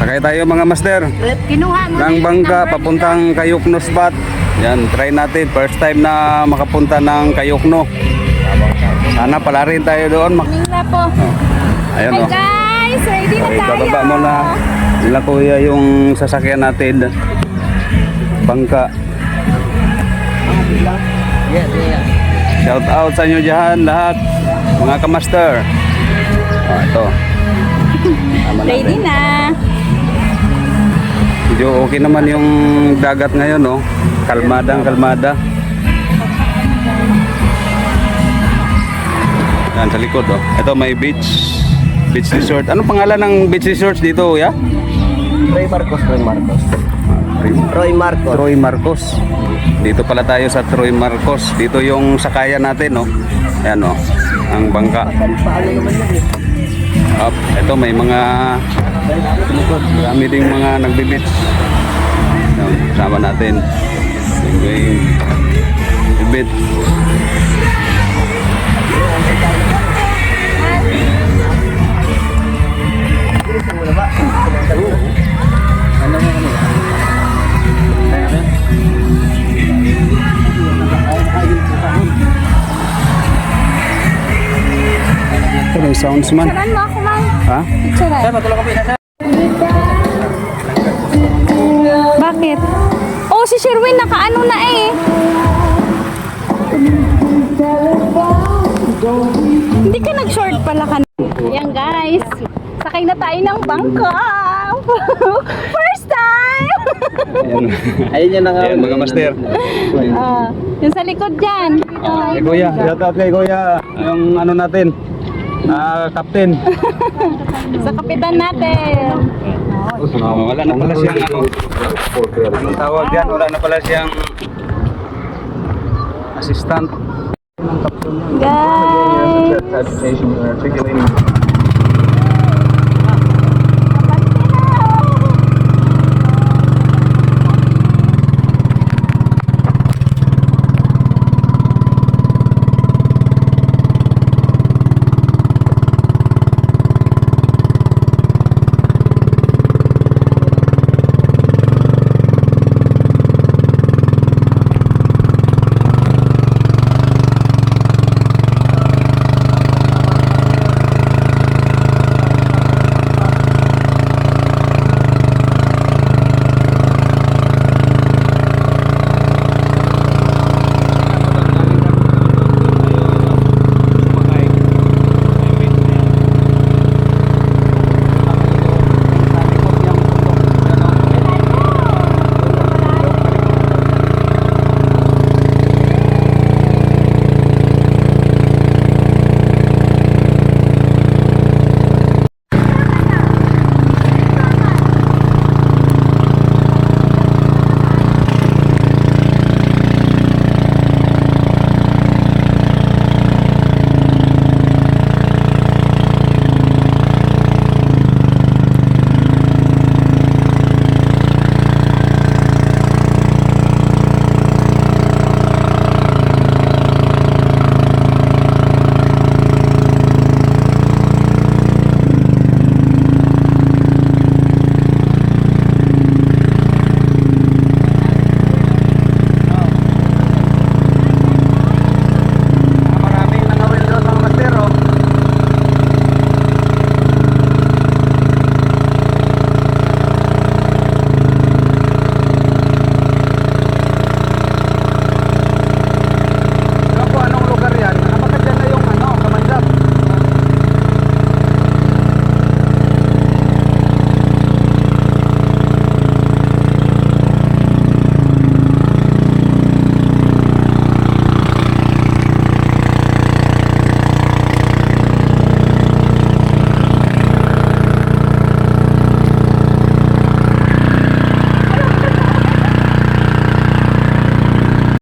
Sakay tayo mga master. Kinuha mo Ng bangka papuntang Kayukno spot. Yan, try natin. First time na makapunta ng Kayukno. Sana pala rin tayo doon. Morning na po. Ayun Hi o. guys, ready na tayo. Bababa mo na. Nila kuya yung sasakyan natin. Bangka. Shout out sa inyo dyan lahat. Mga kamaster. Ito. Tama Ready natin. na. Medyo okay naman yung dagat ngayon, no? Kalmadang kalmada. Yan sa likod, oh. Ito may beach resort. Anong pangalan ng beach resort dito, ya? Roy Marcos. Troy Marcos. Dito pala tayo sa Troy Marcos. Dito yung sakayan natin, no? Ayan, no? Ang bangka. Ito may mga marami ding mga nagbe-beach. Sama natin. Yung beach. Ito may sounds man. Picturean mo ako man. Ha? Picturean. Bakit? Oh, si Sherwin nakaano na eh. Hindi ka nag-short pala ka. Yan guys. Sakay na tayo ng bangka. First time! Ayun yun na nga. Ayan mga master. Yung sa likod dyan. Kay Kuya, shout out kay Kuya. Yung ano natin, captain. Sa kapitan natin. Wala na pala siyang ano. Anong tawag yan? Wala na pala siyang assistant. Guys. Station, articulating